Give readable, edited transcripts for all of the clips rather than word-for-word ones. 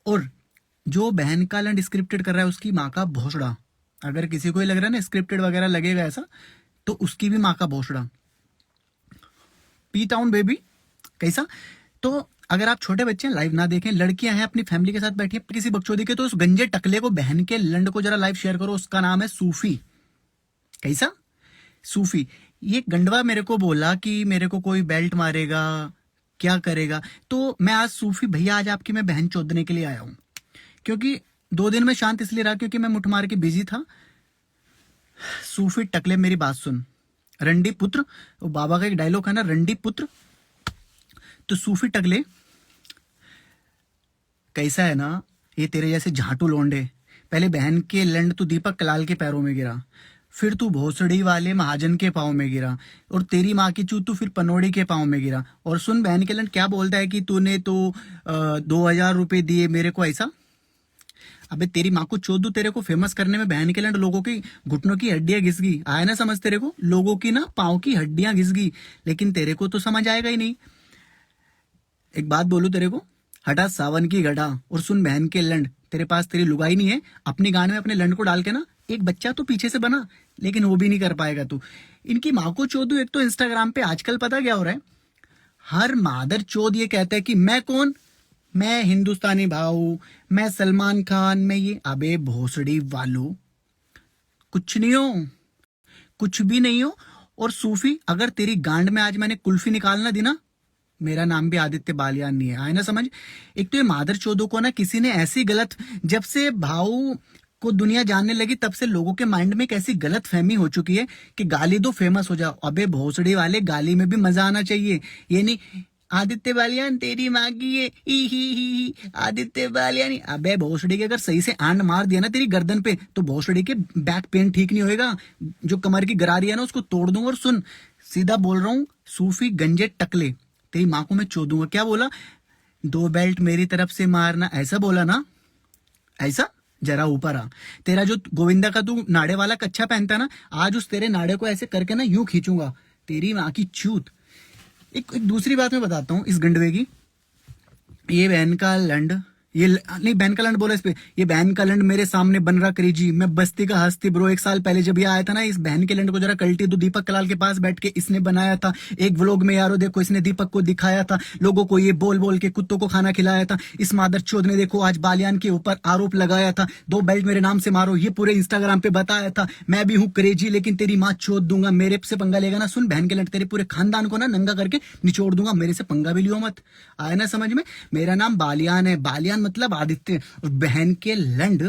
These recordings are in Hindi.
और जो बहन का लंड स्क्रिप्टेड कर रहा है उसकी माँ का भोसड़ा। अगर किसी को ही लग रहा है ना स्क्रिप्टेड वगैरह लगेगा ऐसा, तो उसकी भी माँ का भोसड़ा। P town baby. कैसा? तो अगर आप छोटे बच्चे हैं लाइव ना देखें, लड़कियां हैं अपनी फैमिली के साथ बैठी है किसी बकचोदी के, तो उस गंजे टकले को बहन के लंड को जरा लाइव शेयर करो। उसका नाम है सूफी। कैसा? सूफी। ये गंडवा मेरे को बोला कि मेरे को कोई बेल्ट मारेगा, क्या करेगा। तो मैं आज सूफी भैया, आज आपकी मैं बहन चोदने के लिए आया हूं। क्योंकि 2 दिन में शांत इसलिए रहा क्योंकि मैं मुठ मार के बिजी था। सूफी टकले मेरी बात सुन। रंडी पुत्र, वो बाबा का एक डायलॉग है ना, रंडी पुत्र। तो सूफी टकले कैसा है ना, ये तेरे जैसे झाटू लोंडे, पहले बहन के लंड तू दीपक कलाल के पैरों में गिरा, फिर तू भोसड़ी वाले महाजन के पाँव में गिरा, और तेरी माँ की चूत तू फिर पनोड़ी के पाँव में गिरा। और सुन बहन के लंड क्या बोलता है कि तूने तो 2,000 रुपए दिए मेरे को ऐसा। अबे तेरी माँ को चोदू, तेरे को फेमस करने में बहन के लंड लोगों की घुटनों की हड्डियां घिस गई। आया ना समझ तेरे को, लोगों की ना पाँव की हड्डियां घिस गई, लेकिन तेरे को तो समझ आएगा ही नहीं। एक बात बोलू तेरे को, हटा सावन की घटा और सुन बहन के लंड। तेरे पास तेरी लुगाई नहीं है, अपनी गान में अपने लंड को डाल के ना एक बच्चा तो पीछे से बना, लेकिन वो भी नहीं कर पाएगा तू। इनकी माँ को चोदू। एक तो इंस्टाग्राम पे आजकल पता क्या हो रहा है, हर मादर चोद ये कहता है कि मैं कौन, मैं हिंदुस्तानी भाऊ, मैं सलमान खान, मैं ये। अबे भोसड़ी वालों, कुछ नहीं हो, कुछ भी नहीं हो। और सूफी, अगर तेरी गांड में आज मैंने कुल्फी निकालना दी ना, मेरा नाम भी आदित्य बालियान नहीं है। आए ना समझ। एक तो ये मादर चोदों को ना किसी ने ऐसी गलत, जब से भाऊ को दुनिया जानने लगी तब से लोगों के माइंड में एक ऐसी गलत फहमी हो चुकी है कि गाली दो फेमस हो जाओ। अबे भोसड़ी वाले, गाली में भी मजा आना चाहिए। ये नहीं आदित्य बालियान तेरी माँ की ये ही आदित्य बालियान। अबे भोसड़ी के अगर सही से आंड मार दिया ना तेरी गर्दन पे, तो भोसड़ी के बैक पेन ठीक नहीं होएगा, जो कमर की गरारी है ना उसको तोड़ दूंगा। और सुन, सीधा बोल रहा हूँ, सूफी गंजे टकले, तेरी माँ को मैं चोदूंगा। क्या बोला? 2 बेल्ट मेरी तरफ से मारना, ऐसा बोला ना? ऐसा? जरा ऊपर आ। तेरा जो गोविंदा का तू नाड़े वाला कच्छा पहनता ना, आज उस तेरे नाड़े को ऐसे करके ना यूं खींचूंगा, तेरी माँ की चूत। एक दूसरी बात मैं बताता हूँ इस गंडवे की। ये बहन का लंड, नहीं बहन का लंड बोला इस पे, ये बहन का लंड मेरे सामने बन रहा क्रेजी। मैं बस्ती का हस्ती ब्रो। 1 साल पहले जब ये आया था ना, इस बहन के लंड को जरा कल्टी तो दीपक कलाल के पास बैठ के इसने बनाया था एक व्लॉग में। यारो देखो, इसने दीपक को दिखाया था, लोगों को ये बोल बोल के कुत्तों को खाना खिलाया था। इस मादर चोद ने देखो आज बालियान के ऊपर आरोप लगाया था, 2 बेल्ट मेरे नाम से मारो, ये पूरे इंस्टाग्राम पे बताया था। मैं भी हूँ क्रेजी, लेकिन तेरी माँ चोद दूंगा। मेरे से पंगा लेगा ना, सुन बहन के लंड, तेरे पूरे खानदान को ना नंगा करके निचोड़ दूंगा। मेरे से पंगा भी लियो मत। आया ना समझ में। मेरा नाम बालियान है, बालियान मतलब आदित्य। बहन के लंड,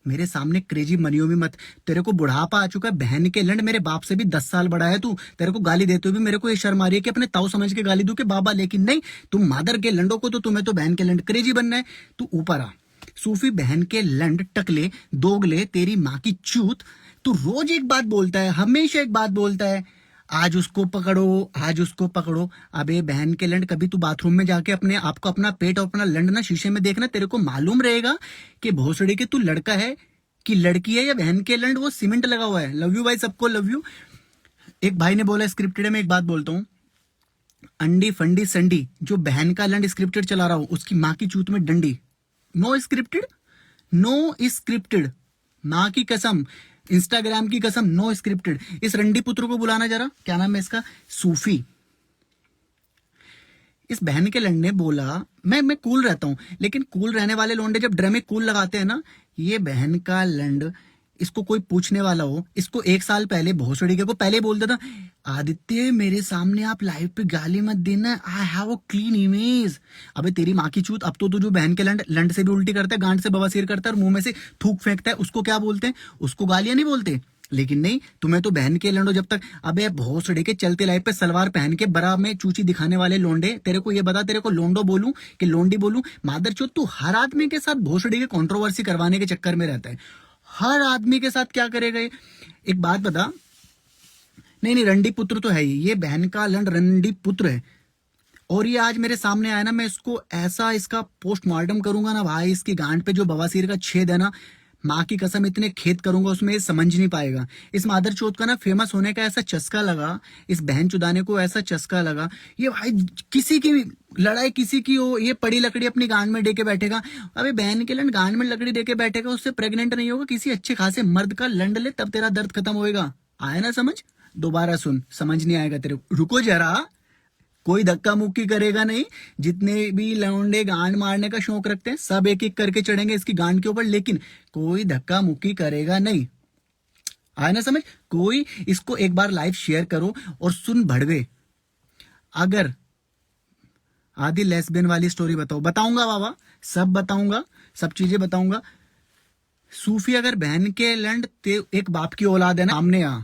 मेरे सामने क्रेजी मनियो भी मत। तेरे को बुढ़ापा आ चुका है, बहन के लंड मेरे बाप से भी 10 साल बड़ा है तू। तेरे को गाली देते हुए भी मेरे को ये शर्म आ रही है कि अपने ताऊ समझ के गाली दूं के बाबा, लेकिन नहीं, तुम मादर के लंडों को तो तुम्हें तो बहन के लंड क्रेजी बनना है। तू ऊपर आ। सूफी बहन के लंड टकले दोगले, तेरी माँ की चूत। तू रोज एक बात बोलता है, हमेशा एक बात बोलता है, आज उसको पकड़ो, आज उसको पकड़ो। अबे बहन के लंड, कभी तू बाथरूम में जाके अपने आप को, अपना पेट और अपना लंड ना शीशे में देखना, तेरे को मालूम रहेगा कि भोसड़ी के तू लड़का है कि लड़की है, या बहन के लंड वो सीमेंट लगा हुआ है। लव यू भाई, सबको लव यू। एक भाई ने बोला स्क्रिप्टेड में, एक बात बोलता हूँ, अंडी फंडी संडी, जो बहन का लंड स्क्रिप्टेड चला रहा हो उसकी माँ की चूत में डंडी। नो स्क्रिप्टेड, नो स्क्रिप्टेड, माँ की कसम, इंस्टाग्राम की कसम, नो स्क्रिप्टेड। इस रंडी पुत्र को बुलाना जरा, क्या नाम है इसका, सूफी। इस बहन के लंड ने बोला मैं कूल रहता हूं, लेकिन कूल रहने वाले लोंडे जब ड्रम में कूल लगाते हैं ना, ये बहन का लंड, इसको कोई पूछने वाला हो, इसको 1 साल पहले भोसड़ी के को पहले बोलता था, आदित्य मेरे सामने आप लाइव पे गाली मत देना, I have a clean image. अबे तेरी माँ की चूत, अब तो तू जो बहन के लंड से भी उल्टी करता है, गांड से बवासीर करता है और मुंह में से थूक फेंकता है, उसको क्या बोलते हैं? उसको गालियां नहीं बोलते। लेकिन नहीं, तुम्हें तो बहन के लंडो जब तक, अबे भोसड़ी के चलते लाइफ पे सलवार पहन के बरा में चूची दिखाने वाले लोंडे, तेरे को ये बता, तेरे को लोंडो बोलूं कि लोंडी बोलूं? मादरचोद, तू हर आदमी के साथ भोसड़ी के कंट्रोवर्सी करवाने के चक्कर में रहता है। हर आदमी के साथ क्या करेगा ये? एक बात बता, नहीं रंडी पुत्र तो है ही, ये बहन का लंड रंडी पुत्र है। और ये आज मेरे सामने आया ना, मैं इसको ऐसा इसका पोस्टमार्टम करूंगा ना भाई, इसकी गांड पे जो बवासीर का छेद है ना, माँ की कसम इतने खेत करूंगा उसमें ये समझ नहीं पाएगा। इस मादर चौथ का ना फेमस होने का ऐसा चस्का लगा, इस बहन चुदाने को ऐसा चस्का लगा, ये भाई किसी की लड़ाई किसी की हो, ये पड़ी लकड़ी अपनी गांड में लेके बैठेगा। अबे बहन के लंड गांड में लकड़ी लेके बैठेगा, उससे प्रेग्नेंट नहीं होगा, किसी अच्छे खासे मर्द का लंड ले तब तेरा दर्द खत्म होएगा। आया ना समझ? दोबारा सुन, समझ नहीं आएगा तेरे को। रुको जरा, कोई धक्का मुक्की करेगा नहीं। जितने भी लौंडे गांड मारने का शौक रखते हैं सब एक एक करके चढ़ेंगे इसकी गांड के ऊपर, लेकिन कोई धक्का मुक्की करेगा नहीं। आया ना समझ? कोई इसको एक बार लाइव शेयर करो और सुन भड़वे। अगर आदि लेस्बियन वाली स्टोरी बताऊंगा बाबा, सब बताऊंगा, सब चीजें बताऊंगा। सूफी अगर बहन के लंड एक बाप की औलाद है ना, सामने आ,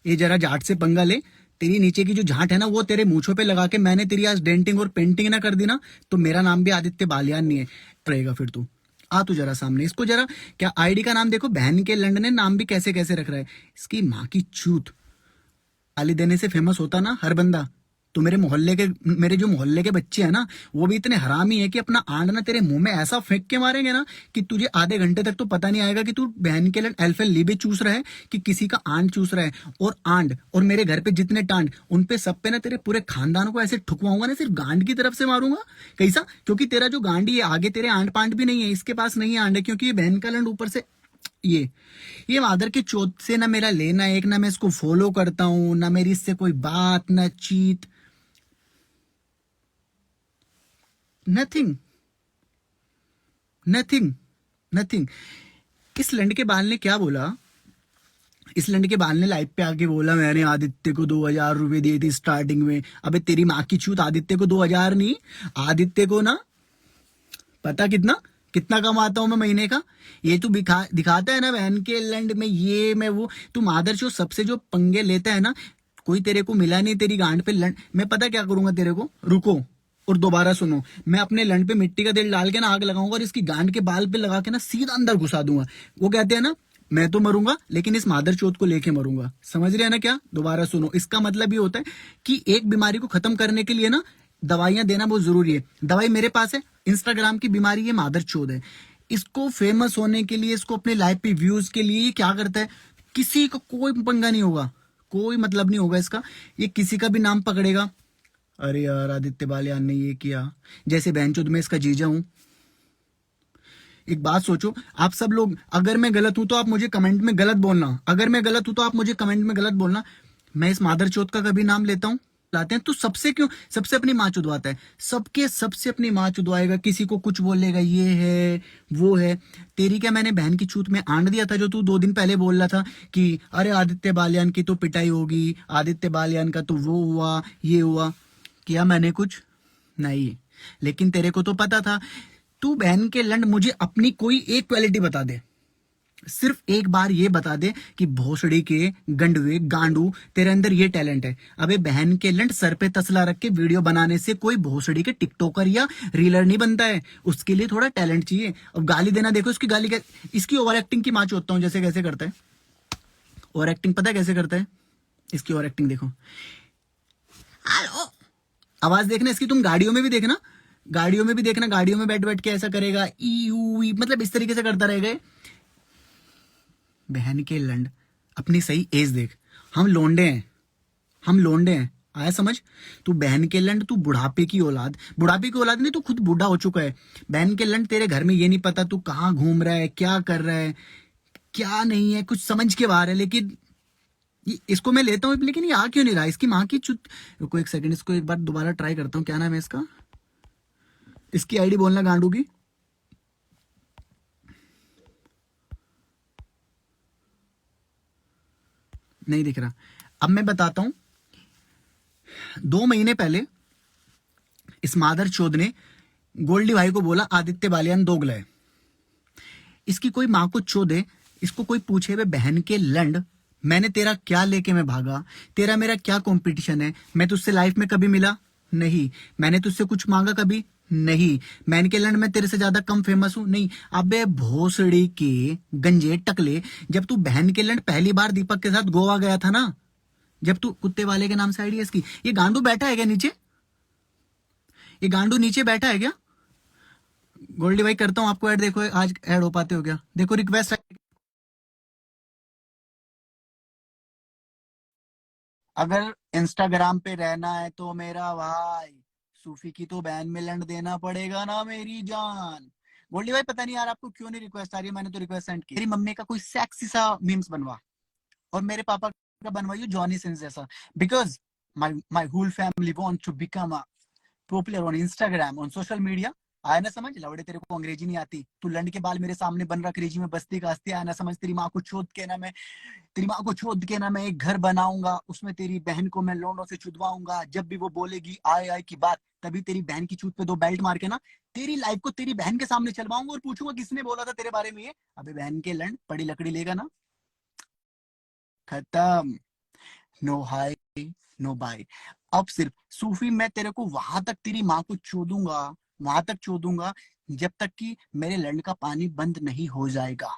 ये जरा जाट से पंगा ले। तेरी नीचे की जो झाट है ना वो तेरे मूछों पे लगा के मैंने तेरी आज डेंटिंग और पेंटिंग ना कर दी ना, तो मेरा नाम भी आदित्य बालियान नहीं है रहेगा। फिर तू आ, तू जरा सामने, इसको जरा, क्या आईडी का नाम देखो, बहन के लंड ने नाम भी कैसे कैसे रख रहा है। इसकी माँ की चूत। गाली देने से फेमस होता ना हर बंदा, तो मेरे जो मोहल्ले के बच्चे हैं ना वो भी इतने हरामी है कि अपना आंड ना तेरे मुंह में ऐसा फेंक के मारेंगे ना कि तुझे आधे घंटे तक तो पता नहीं आएगा कि तू बहन के लिए एल्फेल लीबे चूस रहा है कि किसी का आंड चूस रहा है। और मेरे घर पे जितने टांड, उन पे सब पे ना तेरे पूरे खानदान को ऐसे ठुकवाऊंगा ना, सिर्फ गांड की तरफ से मारूंगा। कैसा? क्योंकि तेरा जो गांडी है आगे तेरे आंड पांड भी नहीं है, इसके पास नहीं है आंड है, क्योंकि ये बहन का लंड ऊपर से ये मादर के चौथ से ना मेरा लेना एक, ना मैं इसको फॉलो करता हूं, ना मेरी इससे कोई बात, ना चीत, नथिंग नथिंग नथिंग। इस लंड के बाल ने क्या बोला? इस लंड के बाल ने लाइव पे आके बोला मैंने आदित्य को 2,000 रुपए दिए थे स्टार्टिंग में। अबे तेरी माँ की चूत, आदित्य को 2,000 नहीं, आदित्य को ना पता कितना कितना कमाता हूं मैं महीने का। ये तू दिखाता है ना बहन के लैंड में, ये मैं वो, तू मादर जो सबसे जो पंगे लेता है ना, कोई तेरे को मिला नहीं तेरी गांड पे लंड। मैं पता क्या करूंगा तेरे को, रुको और दोबारा सुनो। मैं अपने लंड पे मिट्टी का तेल डाल के ना आग लगाऊंगा और इसकी गांड के बाल पे लगा के ना सीधा अंदर घुसा दूंगा। वो कहते हैं ना, मैं तो मरूंगा लेकिन इस मादर चौथ को लेके मरूंगा। समझ रहे हैं ना क्या? दोबारा सुनो, इसका मतलब ये होता है कि एक बीमारी को खत्म करने के लिए ना दवाइयां देना बहुत जरूरी है। दवाई मेरे पास है, इंस्टाग्राम की बीमारी, ये मादर चौथ है। इसको फेमस होने के लिए, इसको अपने लाइव पे व्यूज के लिए ये क्या करता है, किसी को कोई पंगा नहीं होगा, कोई मतलब नहीं होगा इसका। ये किसी का भी नाम पकड़ेगा, अरे यार आदित्य बालियान ने ये किया, जैसे बहनचोद मैं इसका जीजा हूं। एक बात सोचो आप सब लोग, अगर मैं गलत हूं तो आप मुझे कमेंट में गलत बोलना, अगर मैं गलत हूं तो आप मुझे कमेंट में गलत बोलना। मैं इस मादर चौथ का कभी नाम लेता हूं, लाते हैं तो सबसे क्यों, सबसे अपनी माँ चुदवाता है, सबसे अपनी माँ चुदवाएगा, किसी को कुछ बोलेगा, ये है वो है। तेरी क्या मैंने बहन की चूत में आंड दिया था जो तू 2 दिन पहले बोल रहा था कि अरे आदित्य बालियान की तो पिटाई होगी, आदित्य बालियान का तो वो हुआ ये हुआ। किया मैंने कुछ नहीं, लेकिन तेरे को तो पता था। तू बहन के लंड मुझे अपनी कोई एक क्वालिटी बता दे, सिर्फ एक बार ये बता दे कि भोसड़ी के गंडवे गांडू तेरे अंदर ये टैलेंट है। अबे बहन के लंड सर पे तसला रख के वीडियो बनाने से कोई भोसड़ी के टिकटॉकर या रीलर नहीं बनता है, उसके लिए थोड़ा टैलेंट चाहिए। अब गाली देना देखो इसकी गाली, इसकी ओवर एक्टिंग की माँ चोदता हूं, जैसे कैसे करता है ओवर एक्टिंग, पता है कैसे करता है? इसकी ओवर एक्टिंग देखो, आवाज देखना इसकी, तुम गाड़ियों में भी देखना, गाड़ियों में भी देखना, गाड़ियों में बैठ बैठ के ऐसा करेगा, ई मतलब इस तरीके से करता रहेगा। बहन के लंड, अपनी सही एज देख, हम लोंडे हैं, हम लोंडे हैं, आया समझ? तू बहन के लंड, तू बुढ़ापे की औलाद, बुढ़ापे की औलाद नहीं, तू खुद बूढ़ा हो चुका है। बहन के लंड, तेरे घर में ये नहीं पता तू कहाँ घूम रहा है, क्या कर रहा है, क्या नहीं है, कुछ समझ के बाहर है। लेकिन इसको मैं लेता हूं, लेकिन ये आ क्यों नहीं रहा, इसकी माँ की चुत। रुको एक सेकंड, इसको एक बार दोबारा ट्राई करता हूँ। क्या नाम है इसका? इसकी आईडी बोलना गांडू की, नहीं दिख रहा। अब मैं बताता हूं, 2 महीने पहले इस मादर चोद ने गोल्डी भाई को बोला आदित्य बालियान दोगला है। इसकी कोई माँ को चोदे, इसको कोई पूछे वे बहन के लंड, मैंने तेरा क्या लेके मैं भागा, तेरा मेरा क्या कंपटीशन है, मैं तुझसे लाइफ में कभी मिला नहीं, मैंने तुझसे कुछ मांगा कभी नहीं, बहन के लंड में तेरे से ज्यादा कम फेमस हूं नहीं। अबे भोसड़ी के गंजे टकले, जब तू बहन के लंड पहली बार दीपक के साथ गोवा गया था ना, जब तू कुत्ते वाले के नाम से आईडी है इसकी, ये गांडू बैठा है क्या नीचे? ये गांडू नीचे बैठा है क्या? गोल्डी भाई करता हूँ आपको ऐड, देखो आज ऐड हो पाते हो क्या, देखो रिक्वेस्ट। अगर इंस्टाग्राम पे रहना है तो मेरा भाई सूफी की तो बैन में लैंड देना पड़ेगा ना मेरी जान। गोल्डी भाई पता नहीं यार आपको क्यों नहीं रिक्वेस्ट आ रही है, मैंने तो रिक्वेस्ट सेंड की। मेरी मम्मी का कोई सेक्सी सा मीम्स बनवा, और मेरे पापा का बनवाइयो जॉनी सिंस जैसा, because my my whole family want to become popular on Instagram on social media. आया ना समझ लवड़े, तेरे को अंग्रेजी नहीं आती, तू लंड के बाल मेरे सामने बन रहा क्रेजी में बस्ती का हस्ती। आया ना समझ, तेरी माँ को चोद के ना मैं, तेरी माँ को चोद के ना मैं एक घर बनाऊंगा, उसमें तेरी बहन को मैं लोनों से चुदवाऊंगा। जब भी वो बोलेगी आए आए की बात, तभी तेरी बहन की चूत पे दो बेल्ट मार के ना तेरी लाइफ को तेरी बहन के सामने चलवाऊंगा, और पूछूंगा किसने बोला था तेरे बारे में ये। अबे बहन के लंड पड़ी लकड़ी लेगा ना, खत्म। No hi no bye. अब सिर्फ सूफी मैं तेरे को वहां तक तेरी माँ को चोदूंगा, वहां तक चोदूंगा जब तक कि मेरे लंड का पानी बंद नहीं हो जाएगा।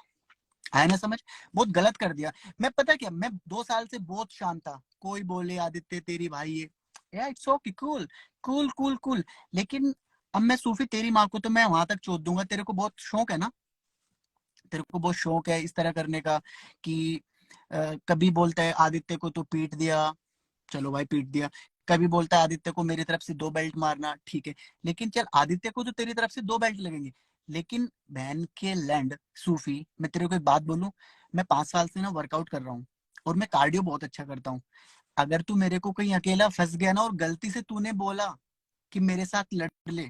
आया ना समझ। बहुत गलत कर दिया मैं, पता क्या, मैं 2 साल से बहुत शांत था, कोई बोले आदित्य तेरी भाई है, या it's okay, cool cool cool cool. लेकिन अब मैं सूफी तेरी माँ को तो मैं वहां तक चोद दूंगा। तेरे को बहुत शौक है ना, तेरे को बहुत शौक है इस तरह करने का कि कभी बोलता है आदित्य को तो पीट दिया, चलो भाई पीट दिया। कभी बोलता है आदित्य को मेरी तरफ से 2 बेल्ट मारना, ठीक है, लेकिन चल आदित्य को तो तेरी तरफ से 2 बेल्ट लगेंगे। लेकिन बहन के लैंड सूफी, मैं तेरे को एक बात बोलूं, मैं 5 साल से ना वर्कआउट कर रहा हूँ, और मैं कार्डियो बहुत अच्छा करता हूँ। अगर तू मेरे को कहीं अकेला फंस गया ना, और गलती से तूने बोला कि मेरे साथ लड़ ले,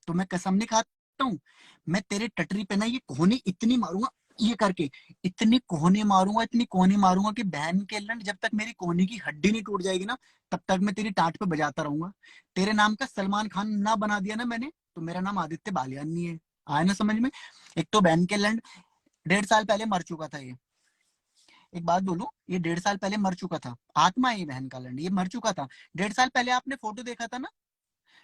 तो मैं कसम नहीं खाता हूँ, मैं तेरे टटरी पे ना ये कोहनी इतनी मारूंगा, ये करके इतनी कोहनी मारूंगा, इतनी कोहनी मारूंगा कि बहन के लंड जब तक मेरी कोहनी की हड्डी नहीं टूट जाएगी ना, तब तक मैं तेरी टाट पे बजाता रहूंगा। तेरे नाम का सलमान खान ना बना दिया ना मैंने, तो मेरा नाम आदित्य बालियान नहीं है। आया ना समझ में। एक तो बहन के लंड 1.5 साल पहले मर चुका था ये, एक बात बोलूं, ये 1.5 साल पहले मर चुका था, आत्मा है ये बहन का लंड, ये मर चुका था। 1.5 साल पहले आपने फोटो देखा था ना,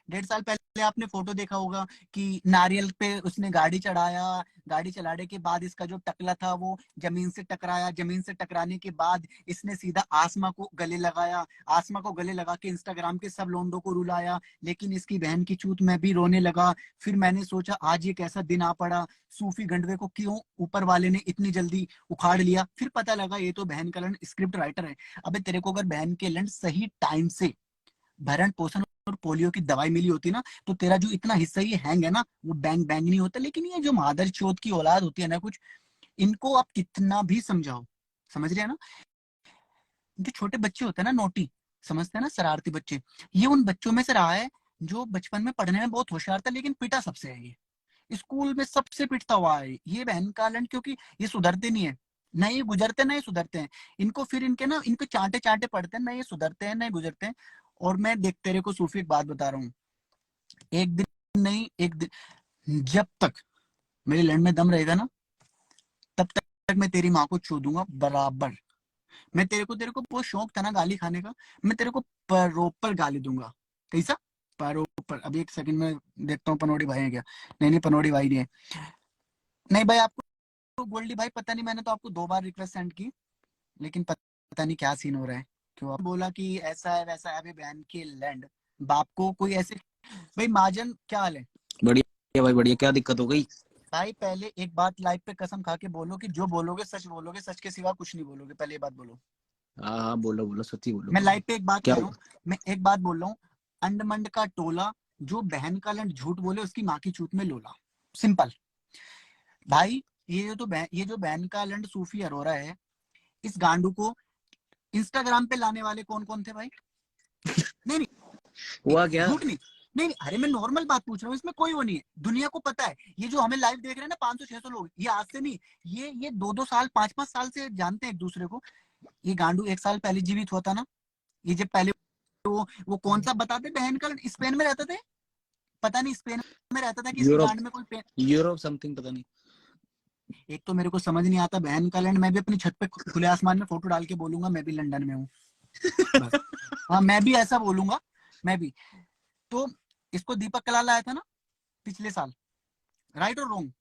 1.5 साल पहले आपने फोटो देखा होगा कि नारियल पे उसने गाड़ी चढ़ाया, गाड़ी चलाने के बाद इसका जो टकला था वो जमीन से टकराया, जमीन से टकराने के बाद इसने सीधा आसमा को गले लगाया, आसमा को गले लगा के इंस्टाग्राम के सब लोंडो को रुलाया। लेकिन इसकी बहन की चूत में भी रोने लगा। फिर मैंने सोचा आज ये कैसा दिन आ पड़ा, सूफी गंडवे को क्यों ऊपर वाले ने इतनी जल्दी उखाड़ लिया। फिर पता लगा ये तो बहन का लंड स्क्रिप्ट राइटर है। अबे तेरे को अगर बहन के लंड सही टाइम से भरण पोषण और पोलियो की दवाई मिली होती ना, तो तेरा जो इतना हिस्सा ये हैंग है ना, वो बैंग बैंग नहीं होता। लेकिन ये जो मादर चौथ की औलाद होती है ना कुछ, इनको आप कितना भी समझाओ, समझ रहे हैं ना, जो छोटे बच्चे होते हैं ना नोटी, समझते हैं ना, शरारती बच्चे, ये उन बच्चों में से रहा है जो बचपन में पढ़ने में बहुत होशियार था, लेकिन पिटा सबसे है ये, स्कूल में सबसे पिटता हुआ है ये बहन का लंड, क्योंकि ये सुधरते नहीं है, ना ये गुजरते ना ये सुधरते हैं। इनको फिर इनके ना, इनको चांटे चांटे पड़ते हैं, ना ये सुधरते हैं ना ये गुजरते हैं। और मैं देख तेरे को सूफी एक बात बता रहा हूँ, एक दिन नहीं, एक दिन जब तक मेरे लैंड में दम रहेगा ना, तब तक मैं तेरी माँ को छू दूंगा बराबर। मैं तेरे को बहुत शौक था ना गाली खाने का, मैं तेरे को परोपर गाली दूंगा। कैसा परोपर। अभी एक सेकंड में देखता हूँ पनौड़ी भाई है क्या। नहीं नहीं पनौड़ी भाई नहीं है। नहीं भाई आपको गोल्डी भाई पता नहीं, मैंने तो आपको 2 बार रिक्वेस्ट सेंड की, लेकिन पता नहीं क्या सीन हो रहा है, क्यों आप बोला कि ऐसा है वैसा है। अभी बहन के लैंड बाप को कोई ऐसे। भाई महाजन क्या हाल है। बढ़िया भाई बढ़िया। क्या दिक्कत हो गई? भाई पहले एक बात लाइव पे कसम खा के बोलो कि जो बोलोगे सच बोलोगे, सच के सिवा कुछ नहीं बोलोगे, पहले ये बात बोलो। हाँ हाँ, बोलो बोलो, सच्ची बोलो। मैं लाइव पे एक बात क्या कह रहा हुआ? हूँ, मैं एक बात बोल रहा हूँ, अंडमंड का टोला जो बहन का लंड झूठ बोले उसकी माँ की चूत में लोला। सिंपल। भाई ये जो बहन का लंड सूफी अरोरा है, इस गांडू को इंस्टाग्राम पे लाने वाले कौन कौन थे भाई। नहीं नहीं, हुआ क्या? झूठ नहीं, नहीं अरे मैं नॉर्मल बात पूछ रहा हूँ, इसमें कोई वो नहीं है, दुनिया को पता है। ये जो हमें लाइव देख रहे हैं ना 500-600 लोग, ये आज से नहीं, ये 2-2 साल 5-5 साल से जानते हैं एक दूसरे को। ये गांडू 1 साल पहले जीवित हुआ था ना, ये जब पहले वो कौन सा बताते, बहन का स्पेन में रहते थे, पता नहीं स्पेन में रहता था कि इसकी यूरोप। गांड में कोई यूरोप समथिंग, पता नहीं। एक तो मेरे को समझ नहीं आता बहन का लैंड। मैं भी अपनी छत पे खुले आसमान में फोटो डाल के बोलूंगा मैं भी लंदन में हूँ, बस। हाँ मैं भी ऐसा बोलूंगा, मैं भी। तो इसको दीपक कलाल आया था ना पिछले साल, राइट और रॉन्ग।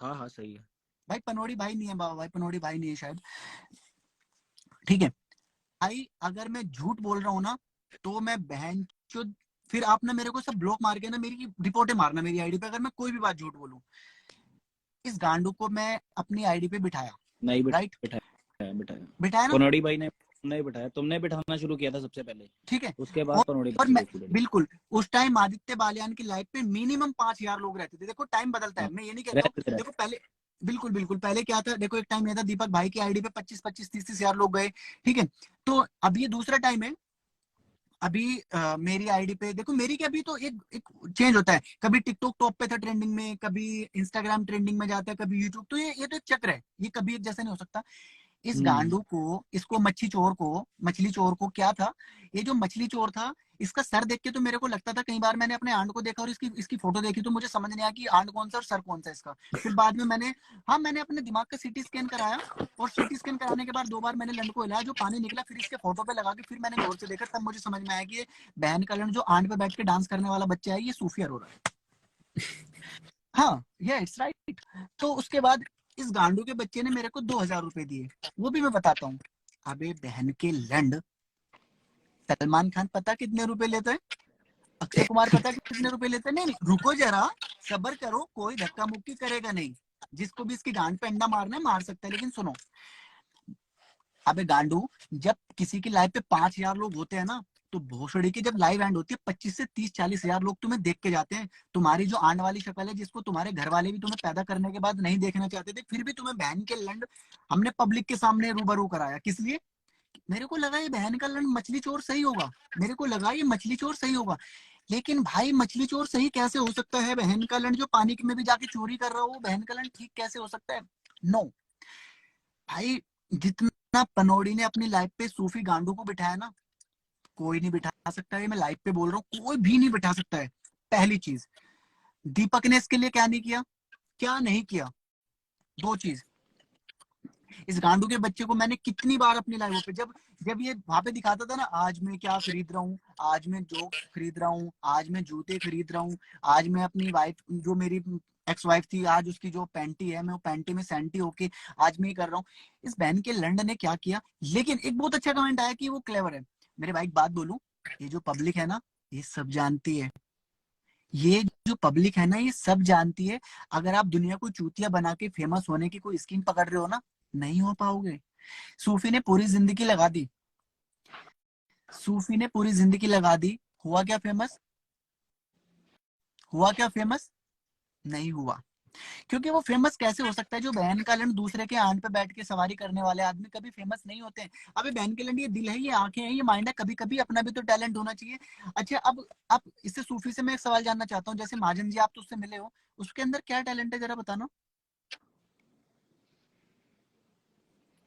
हाँ हाँ, सही है। भाई पनौड़ी भाई नहीं है बाबा, भाई पनौड़ी भाई नहीं है शायद, ठीक है। भाई अगर मैं झूठ बोल रहा हूँ ना, तो मैं बहन चुद फिर आप ना मेरे को सब ब्लॉक मार के ना मेरी रिपोर्टें मारना मेरी आईडी पे, अगर मैं कोई भी बात झूठ बोलूं। इस गांडू को मैं अपनी आईडी पे बिठाया, नहीं राइट, बिठाया बिठाया। बिठाया ना, पनौड़ी भाई ने नहीं बिठाया, तुमने बिठाना शुरू किया था सबसे पहले, ठीक है। उसके बाद और, पनौड़ी और भाई मैं, देखी बड़ी। बिल्कुल उस टाइम आदित्य बालियान की लाइफ पे मिनिमम 5,000 लोग रहते थे। देखो टाइम बदलता है, हाँ, मैं ये नहीं कहता हूँ, रहते थे देखो रहते। पहले, बिल्कुल बिल्कुल पहले क्या था, देखो एक टाइम ये था दीपक भाई की आईडी पे 25-25 30-30 हजार लोग गए, ठीक है। तो अब ये दूसरा टाइम है। अभी मेरी आईडी पे देखो, मेरी क्या, अभी तो एक चेंज होता है, कभी टिकटॉक टॉप पे था ट्रेंडिंग में, कभी इंस्टाग्राम ट्रेंडिंग में जाता है, कभी यूट्यूब, तो ये तो एक चक्र है, ये कभी एक जैसा नहीं हो सकता। इस हम्म। गांडू को, इसको मछली चोर को क्या था, ये जो मछली चोर था, इसका सर देख के तो मेरे को लगता था, कई बार मैंने अपने आंड को देखा और इसकी इसकी फोटो देखी तो मुझे समझ नहीं आया कि आंड कौन सा और सर कौन सा इसका। फिर बाद में मैंने, हाँ मैंने अपने दिमाग का सीटी स्कैन कराया, और सीटी स्कैन कराने के बाद 2 बार मैंने लंड को हिलाया, जो पानी निकला फिर इसके फोटो पे लगा के फिर मैंने गौर से देखा, तब मुझे समझ में आया कि ये बहन का लंड जो आंड पे बैठ के डांस करने वाला बच्चा है, ये सूफी अरोरा है। हाँ, ये इट्स राइट। तो उसके बाद इस गांडू के बच्चे ने मेरे को 2,000 रुपए दिए, वो भी मैं बताता हूँ। अबे बहन के लंड, सलमान खान पता कितने रुपए लेते हैं, अक्षय कुमार पता कितने रुपए लेते हैं, नहीं नहीं रुको जरा, सबर करो, कोई धक्का मुक्की करेगा नहीं, जिसको भी इसकी गांड पे अंडा मारना है मार सकता है, लेकिन सुनो। अबे गांडू, जब किसी की लाइफ पे 5,000 लोग होते हैं ना, तो भोसड़ी की जब लाइव एंड होती है 25 से 30-40 हजार लोग तुम्हें देख के जाते हैं। तुम्हारी जो आने वाली शक्ल है, जिसको तुम्हारे घर वाले भी तुम्हें पैदा करने के बाद नहीं देखना चाहते थे, फिर भी तुम्हें बहन के लंड हमने पब्लिक के सामने रूबरू कराया, किस लिए? मेरे को लगा ये बहन का लंड मछली चोर सही होगा, मेरे को लगा ये मछली चोर सही होगा। लेकिन भाई मछली चोर सही कैसे हो सकता है? बहन का लंड जो पानी में भी जाके चोरी कर रहा हो, बहन का लंड ठीक कैसे हो सकता है? नो भाई, जितना पनौड़ी ने अपनी लाइफ पे सूफी गांडू को बिठाया ना, कोई नहीं बिठा सकता, ये मैं लाइफ पे बोल रहा हूँ, कोई भी नहीं बिठा सकता है। पहली चीज, दीपक ने इसके लिए क्या नहीं किया, क्या नहीं किया, 2 चीज। इस गांडू के बच्चे को मैंने कितनी बार अपनी लाइफ पे, जब जब ये वहां पे दिखाता था ना, आज मैं क्या खरीद रहा हूँ, आज मैं जोक्स खरीद रहा हूँ, आज मैं जूते खरीद रहा हूँ, आज मैं अपनी वाइफ, जो मेरी एक्स वाइफ थी, आज उसकी जो पैंटी है, मैं वो पैंटी में सैंटी होके आज मैं ये कर रहा हूँ। इस बहन के लंड ने क्या किया? लेकिन एक बहुत अच्छा कमेंट आया कि वो क्लेवर है। मेरे भाई बात बोलूं, ये जो पब्लिक है ना, ये सब जानती है, ये जो पब्लिक है ना, ये सब जानती है। अगर आप दुनिया को चूतिया बना के फेमस होने की कोई स्कीम पकड़ रहे हो ना, नहीं हो पाओगे। सूफी ने पूरी जिंदगी लगा दी, सूफी ने पूरी जिंदगी लगा दी, हुआ क्या फेमस? हुआ क्या फेमस? नहीं हुआ। क्योंकि वो फेमस कैसे हो सकता है? जो बहन का लंड दूसरे के आंट पे बैठ के सवारी करने वाले आदमी कभी फेमस नहीं होते हैं। अबे बहन के लंड, ये दिल है, ये आंखें हैं, ये माइंड है, कभी कभी अपना भी तो टैलेंट होना चाहिए। अच्छा, अब इससे सूफी से मैं एक सवाल जानना चाहता हूँ, जैसे महाजन जी आप तो उससे मिले हो, उसके अंदर क्या टैलेंट है जरा बताना।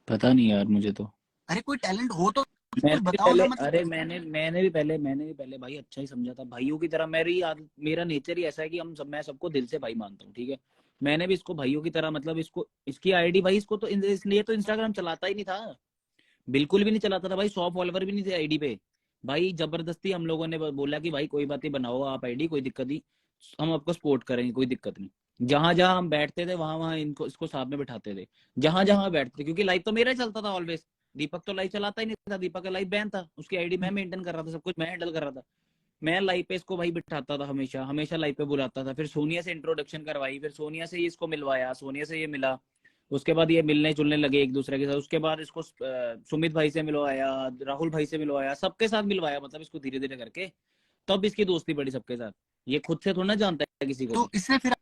पता नहीं यार मुझे तो। अरे कोई टैलेंट हो तो मैंने कुछ भी बताओ पहले, ना, मतलब। अरे मैंने भी पहले भाई अच्छा ही समझा था भाइयों की तरह। मेरा नेचर ही ऐसा है कि मैं सबको दिल से भाई मानता हूँ, ठीक है। मैंने भी इसको भाइयों की तरह, मतलब इसको, इसकी आईडी भाई, इसको तो इसलिए तो इंस्टाग्राम चलाता ही नहीं था, बिल्कुल भी नहीं चलाता था भाई। 100 फॉलोवर भी नहीं थे आईडी पे भाई। जबरदस्ती हम लोगों ने बोला कि भाई कोई बात नहीं, बनाओ आप आईडी, कोई दिक्कत नहीं, हम आपको सपोर्ट करेंगे, कोई दिक्कत नहीं। जहां जहां हम बैठते थे, वहां वहां इनको इसको साथ में बिठाते थे, जहां जहां बैठते थे, क्योंकि लाइव तो मेरा ही चलता था ऑलवेज। दीपक तो लाइव चलाता ही नहीं था, दीपक का लाइव बैन था, उसकी आईडी मैं मेंटेन कर रहा था, सब कुछ मैं हैंडल कर रहा था। मैं लाइव पे इसको भाई बिठाता था, हमेशा हमेशा लाइव पे बुलाता था। फिर सोनिया से इंट्रोडक्शन करवाई, फिर सोनिया से ही इसको मिलवाया, सोनिया से ये मिला। उसके बाद ये मिलने जुलने लगे एक दूसरे के साथ। उसके बाद इसको सुमित भाई से मिलवाया, राहुल भाई से मिलवाया, सबके साथ मिलवाया, मतलब इसको धीरे धीरे करके तब इसकी दोस्ती बढ़ी सबके साथ। ये खुद से थोड़ा ना जानता है किसी को तो भी। इसने फिर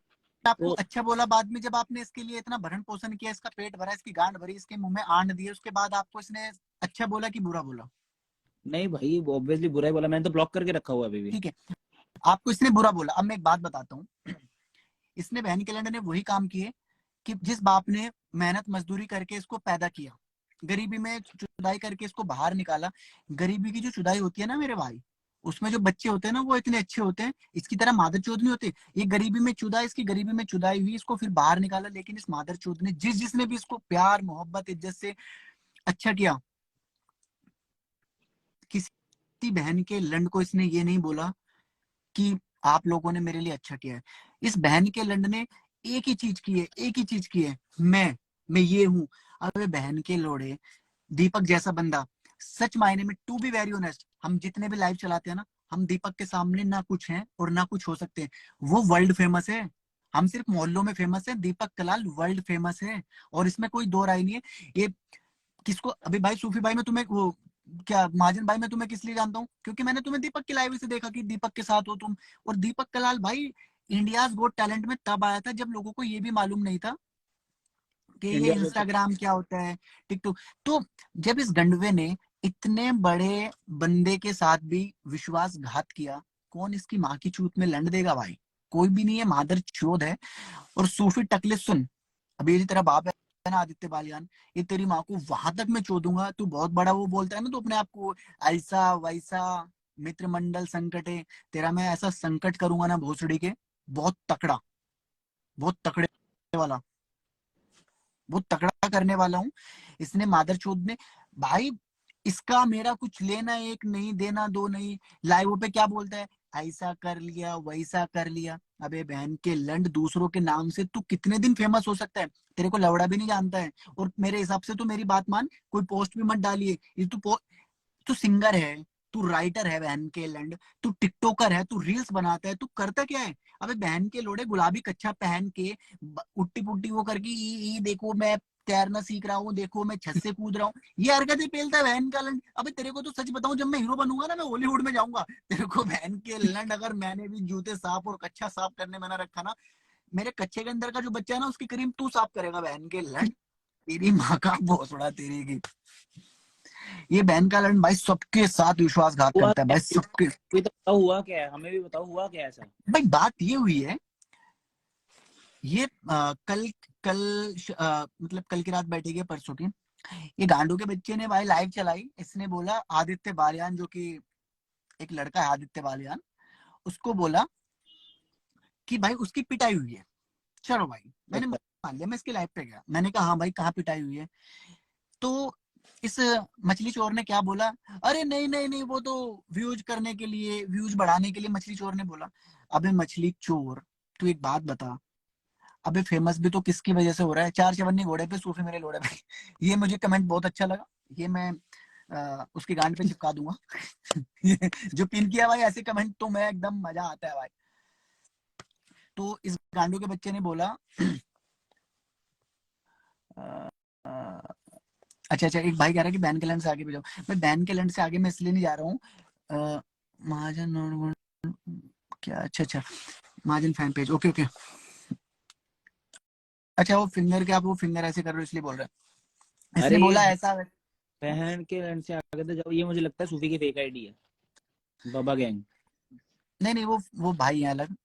आपको तो अच्छा बोला बाद में, जब आपने इसके लिए इतना भरण पोषण किया, इसका पेट भरा, इसकी गांड भरी, इसके मुंह में आंड दिए, उसके बाद आपको इसने अच्छा बोला कि बुरा बोला? नहीं भाई, ऑब्वियसली बुरा ही बोला, मैंने तो ब्लॉक करके रखा हुआ अभी भी। ठीक है, आपको इसने बुरा बोला। अब मैं एक बात बताता हूँ, इसने बहन के लंडे ने वही काम किए कि जिस बाप ने मेहनत मजदूरी करके इसको पैदा किया, गरीबी में चुदाई करके इसको बाहर निकाला। गरीबी की जो चुदाई होती है ना मेरे भाई, उसमें जो बच्चे होते हैं ना, वो इतने अच्छे होते हैं, इसकी तरह मादर चोद नहीं होते। ये गरीबी में चुदा, इसकी गरीबी में चुदाई हुई, इसको फिर बाहर निकाला। लेकिन इस मादर चोद ने, जिसने भी इसको प्यार मोहब्बत इज्जत से अच्छा किया, किसी बहन के लंड को इसने ये नहीं बोला कि आप लोगों ने मेरे लिए अच्छा किया है। इस बहन के लंड ने एक ही चीज की है, एक ही चीज की है, मैं ये हूं। अबे बहन के लोड़े, दीपक जैसा बंदा, सच मायने में, टू बी वेरी ऑनेस्ट, हम जितने भी लाइव चलाते हैं ना, हम दीपक के सामने ना कुछ हैं और ना कुछ हो सकते हैं। वो वर्ल्ड फेमस है, हम सिर्फ मोहल्लों में फेमस है, दीपक कलाल वर्ल्ड फेमस है, और इसमें कोई दो राय नहीं है। ये किसको अभी भाई, सूफी भाई, मैं तुम्हें वो क्या महाजन भाई, मैं तुम्हें किस लिए जानता हूँ? क्योंकि मैंने तुम्हें दीपक की लाइव से देखा कि दीपक के साथ हो तुम। और दीपक कलाल भाई इंडियाज गोट टैलेंट में तब आया था जब लोगों को ये भी मालूम नहीं था कि ये इंडिया को इंस्टाग्राम क्या होता है, टिकटॉक। तो जब इस गंडवे ने इतने बड़े बंदे के साथ भी विश्वासघात किया, कौन इसकी माँ की चूत में लंड देगा भाई? कोई भी नहीं है, मादर चोद है। और सूफी टकले सुन, अभी ये तेरा बाप है ना आदित्य बालियान, ये तेरी माँ को वहां तक मैं चोदूंगा। तू बहुत बड़ा वो बोलता है ना, तो अपने आप को ऐसा वैसा मित्र मंडल संकट है, तेरा मैं ऐसा संकट करूंगा ना भोसड़ी के, बहुत तकड़ा, बहुत तकड़े वाला, वो तगड़ा करने वाला हूँ। इसने मादरचोद ने भाई, इसका मेरा कुछ लेना एक नहीं देना दो नहीं। लाइव पे क्या बोलता है, ऐसा कर लिया वैसा कर लिया। अबे बहन के लंड, दूसरों के नाम से तू कितने दिन फेमस हो सकता है? तेरे को लवड़ा भी नहीं जानता है। और मेरे हिसाब से तो मेरी बात मान, कोई पोस्ट भी मत डालिए। ये तू सिंगर है, तू राइटर है बहन के लंड, तू टिकटॉकर है, तू रील्स बनाता है, तू करता क्या है? अबे बहन के लोड़े गुलाबी कच्छा पहन के उट्टी पुट्टी वो करके ई देखो मैं तैरना सीख रहा हूँ, देखो मैं छत से कूद रहा हूँ, ये हरकतें पेलता है बहन का लंड। अबे तेरे को तो सच बताऊं, जब मैं हीरो बनूंगा ना, मैं हॉलीवुड में जाऊंगा। तेरे को बहन के लंड, अगर मैंने भी जूते साफ और कच्चा साफ करने में ना रखा ना, मेरे कच्चे के अंदर का जो बच्चा है ना, उसकी क्रीम तू साफ करेगा बहन के लंड। तेरी माँ का भोसड़ा तेरी की। ये बहन का लंड भाई सबके साथ विश्वासघात हुआ करता है क्या? भाई, सबके। भी तो बताओ हुआ क्या है, हमें भी बताओ हुआ क्या है ऐसा। भाई बात ये हुई है, ये कल कल मतलब कल की रात बैठी है, परसों की। ये गांडू के बच्चे ने भाई लाइव चलाई, इसने बोला आदित्य बालियान, जो कि एक लड़का है आदित्य बालियान, उसको बोला कि भाई उसकी पिटाई हुई है। चलो भाई, मैंने अच्छा। मान लिया, मैं इसके लाइव पे गया, मैंने कहा हाँ भाई कहाँ पिटाई हुई है? तो इस मछली चोर ने क्या बोला, अरे नहीं नहीं नहीं, वो तो व्यूज करने के लिए, व्यूज बढ़ाने के लिए मछली चोर ने बोला। अबे मछली चोर, तू एक बात बता, अबे फेमस भी तो किसकी वजह से हो रहा है? चार चवन्नी घोड़े पे सूफी मेरे लोड़े पे। ये मुझे कमेंट बहुत अच्छा लगा, ये मैं उसकी गांड पे चिपका दूंगा। ये जो पिन किया भाई ऐसे कमेंट, तो मैं एकदम मजा आता है भाई। तो इस गांडू के बच्चे ने बोला अच्छा अच्छा, एक भाई कह रहा है कि बैन के लैंड से आगे भी जाओ। मैं बैन के लैंड से आगे मैं इसलिए नहीं जा रहा हूँ, महाजन क्या, अच्छा अच्छा, महाजन फैन पेज, ओके ओके। अच्छा वो फिंगर के, आप वो फिंगर ऐसे कर रहे हो इसलिए बोल रहे हैं, इसने अरे ये बोला ऐसा। बहन के एंड से आगे तो जाओ, ये मुझे लगता है सूफी की फेक आईडी है, बाबा गैंग। नहीं नहीं, वो भाई है अलग।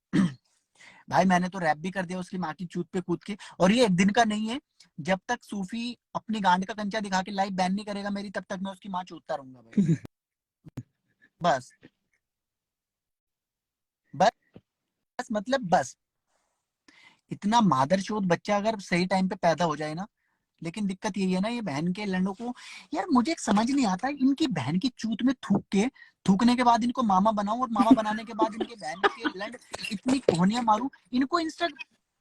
भाई मैंने तो रैप भी कर दिया उसकी माँ की चूत पे कूद के, और ये एक दिन का नहीं है। जब तक सूफी अपनी गांड का कंचा दिखा के लाइव बैन नहीं करेगा मेरी, तब तक मैं उसकी माँ चूतता रहूंगा भाई। बस बस मतलब बस, इतना मादरचोद बच्चा अगर सही टाइम पे पैदा हो जाए ना। लेकिन दिक्कत यही है ना, ये बहन के लंडों को, यार मुझे एक समझ नहीं आता, इनकी बहन की चूत में थूकने के बाद इनको मामा बनाऊं, और मामा बनाने के बाद इनके बहन के लंड इतनी कोहनियां मारूं इनको इंस्टा।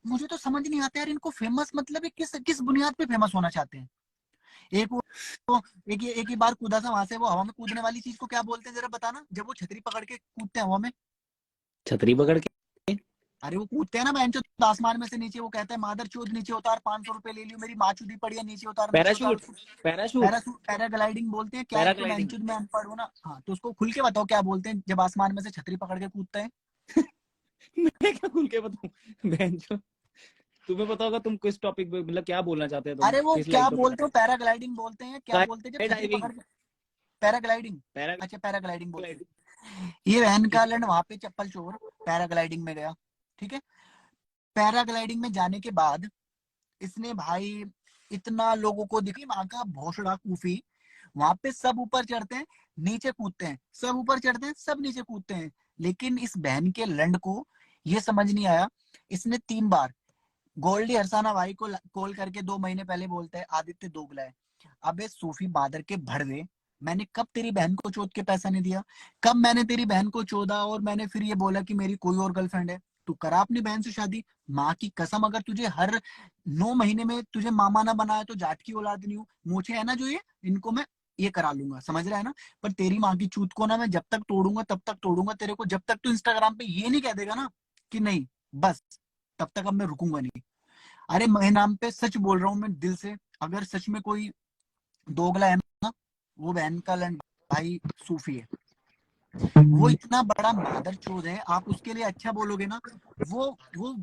मुझे तो समझ नहीं आता यार, इनको फेमस मतलब है किस किस बुनियाद पे फेमस होना चाहते हैं? एक वो एक ही बार कूदा था वहां से, वो हवा में कूदने वाली चीज को क्या बोलते हैं जरा बताना, जब वो छतरी पकड़ के कूदते हैं हवा में? छतरी पकड़ के? अरे वो कूदते हैं ना बहन चोद आसमान में से नीचे, वो कहता है मादर चोद नीचे उतार, 500 रुपए ले लियो, मेरी माँ चुदी पड़ी है, नीचे उतार पैराशूट, उसको। पैराशूट, पैरासूट, पैराग्लाइडिंग बोलते हैं क्या? एक तो पैराग्लाइडिंग। बहनचोद में अनपढ़ हो ना, हाँ तो उसको खुल के बताओ क्या बोलते हैं जब आसमान में से छतरी पकड़ के कूदते हैं? मैं क्या खुल के बताऊं बहन जो, तुम्हें पता होगा, तुम किस टॉपिक पे मतलब क्या बोलना चाहते हैं, तुम अरे वो किस क्या लाइन पे बोलते हो, पैराग्लाइडिंग बोलते हैं, क्या बोलते हैं जब स्काई छतरी डाइविंग, पकड़ के? पैराग्लाइडिंग, अच्छा पैराग्लाइडिंग बोलते पैराग्लाइडिंग। हैं। ये बहन का लैंड वहां पे चप्पल चोर पैराग्लाइडिंग में गया, ठीक है। पैराग्लाइडिंग में जाने के बाद इसने भाई इतना लोगों को दिखी, वहां का भोसड़ा कूफी, वहां पे सब ऊपर चढ़ते हैं नीचे कूदते हैं, सब ऊपर चढ़ते हैं सब नीचे कूदते हैं। लेकिन इस बहन के लंड को ये समझ नहीं आया, इसने 3 बार गोल्डी हरसाना भाई को कॉल करके 2 महीने पहले बोलता है आदित्य दोगला है। अबे सूफी बादर के भड़वे, मैंने कब तेरी बहन को चोद के पैसा नहीं दिया? कब मैंने तेरी बहन को चोदा और मैंने फिर ये बोला कि मेरी कोई और गर्लफ्रेंड है? तू करा अपनी बहन से शादी। माँ की कसम, अगर तुझे हर 9 महीने में तुझे मामा ना बनाया तो जाट की औलाद नहीं हूँ। मूछे है ना जो ये, इनको मैं ये करा लूंगा, समझ रहा है ना। पर तेरी माँ की चूत को ना मैं जब तक तोड़ूंगा तब तक तोड़ूंगा तेरे को, जब तक तू इंस्टाग्राम पे ये नहीं कह देगा ना कि नहीं बस, तब तक अब मैं रुकूंगा नहीं। अरे मैं नाम पे सच बोल रहा हूँ मैं दिल से, अगर सच में कोई दोगला है ना, वो बहन का लंड भाई सूफी है। वो इतना बड़ा मादरचोद है, आप उसके लिए अच्छा बोलोगे ना, वो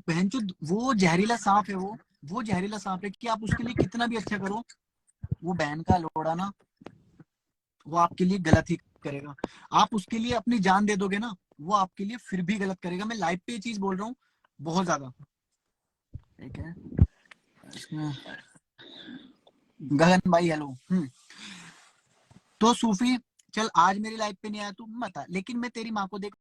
बहनचोद, वो जहरीला सांप है, वो जहरीला सांप है कि आप उसके लिए कितना भी अच्छा करो, वो बहन का लोड़ा ना, वो आपके लिए गलत ही करेगा। आप उसके लिए अपनी जान दे दोगे ना, वो आपके लिए फिर भी गलत करेगा। मैं लाइव पे ये चीज बोल रहा हूँ, बहुत ज्यादा। ठीक है इसमें गगन भाई हेलो। तो सूफी, चल आज मेरी लाइफ पे नहीं आया तू मत आ, लेकिन मैं तेरी माँ को देख